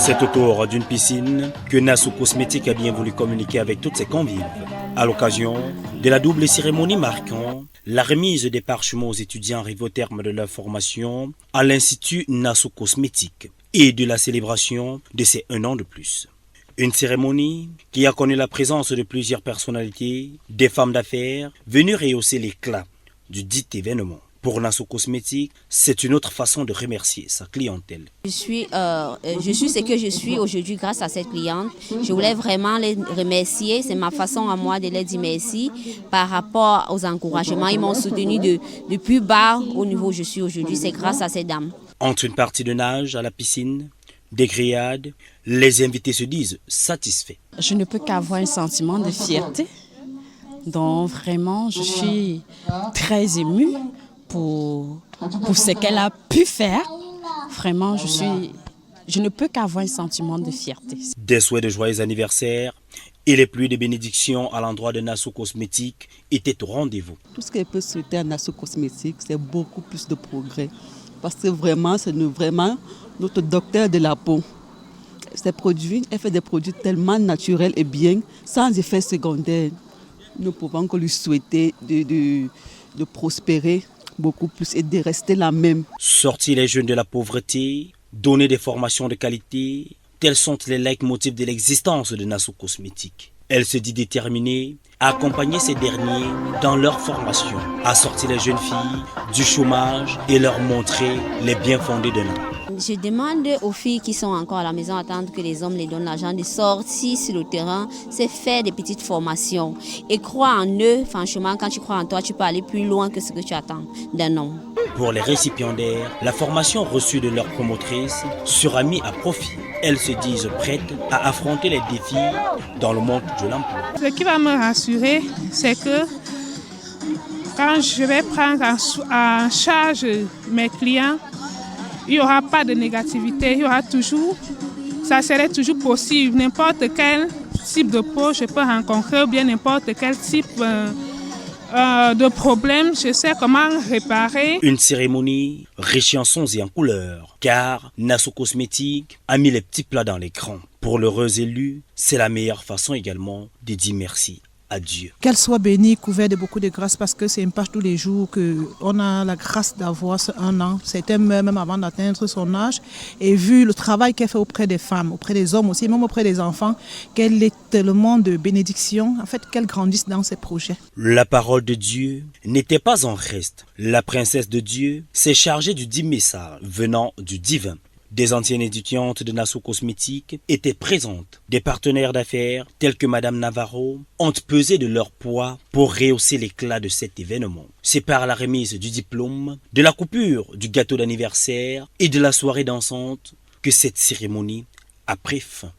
C'est autour d'une piscine que Nassau Cosmétique a bien voulu communiquer avec toutes ses convives. À l'occasion de la double cérémonie marquant la remise des parchemins aux étudiants arrivés au terme de leur formation à l'Institut Nassau Cosmétique et de la célébration de ses 1 an de plus. Une cérémonie qui a connu la présence de plusieurs personnalités, des femmes d'affaires, venues rehausser l'éclat du dit événement. Pour Nassau Cosmétique, c'est une autre façon de remercier sa clientèle. Je suis ce que je suis aujourd'hui grâce à cette cliente. Je voulais vraiment les remercier. C'est ma façon à moi de les dire merci par rapport aux encouragements. Ils m'ont soutenu de plus bas au niveau où je suis aujourd'hui. C'est grâce à ces dames. Entre une partie de nage à la piscine, des grillades, les invités se disent satisfaits. Je ne peux qu'avoir un sentiment de fierté. Donc vraiment, je suis très émue pour ce qu'elle a pu faire. Vraiment, je ne peux qu'avoir un sentiment de fierté. Des souhaits de joyeux anniversaire et les pluies de bénédictions à l'endroit de Nassau Cosmétique étaient au rendez-vous. Tout ce qu'elle peut souhaiter à Nassau Cosmétique, c'est beaucoup plus de progrès. Parce que vraiment, c'est vraiment notre docteur de la peau. Ces produits, elle fait des produits tellement naturels et bien, sans effet secondaire. Nous pouvons que lui souhaiter de prospérer beaucoup plus et de rester la même. Sortir les jeunes de la pauvreté, donner des formations de qualité, tels sont les leitmotifs de l'existence de Nassau Cosmétique. Elle se dit déterminée à accompagner ces derniers dans leur formation, à sortir les jeunes filles du chômage et leur montrer les biens fondés de l'homme. Je demande aux filles qui sont encore à la maison attendre que les hommes les donnent l'argent de sortir sur le terrain, c'est faire des petites formations et croire en eux. Franchement, quand tu crois en toi, tu peux aller plus loin que ce que tu attends d'un homme. Pour les récipiendaires, la formation reçue de leur promotrice sera mise à profit. Elles se disent prêtes à affronter les défis dans le monde de l'emploi. Ce qui va me rassurer, c'est que quand je vais prendre en charge mes clients, il n'y aura pas de négativité, il y aura toujours, ça serait toujours possible. N'importe quel type de peau je peux rencontrer ou bien n'importe quel type de problème, je sais comment réparer. Une cérémonie riche en sons et en couleurs, car Nassau Cosmétique a mis les petits plats dans l'écran. Pour l'heureuse élue, c'est la meilleure façon également de dire merci à Dieu. Qu'elle soit bénie, couverte de beaucoup de grâce, parce que c'est une page tous les jours qu'on a la grâce d'avoir ce 1 an. C'était même avant d'atteindre son âge. Et vu le travail qu'elle fait auprès des femmes, auprès des hommes aussi, même auprès des enfants, qu'elle est tellement de bénédiction, en fait, qu'elle grandisse dans ses projets. La parole de Dieu n'était pas en reste. La princesse de Dieu s'est chargée du dit message venant du divin. Des anciennes étudiantes de Nassau Cosmétique étaient présentes. Des partenaires d'affaires tels que Madame Navarro ont pesé de leur poids pour rehausser l'éclat de cet événement. C'est par la remise du diplôme, de la coupure du gâteau d'anniversaire et de la soirée dansante que cette cérémonie a pris fin.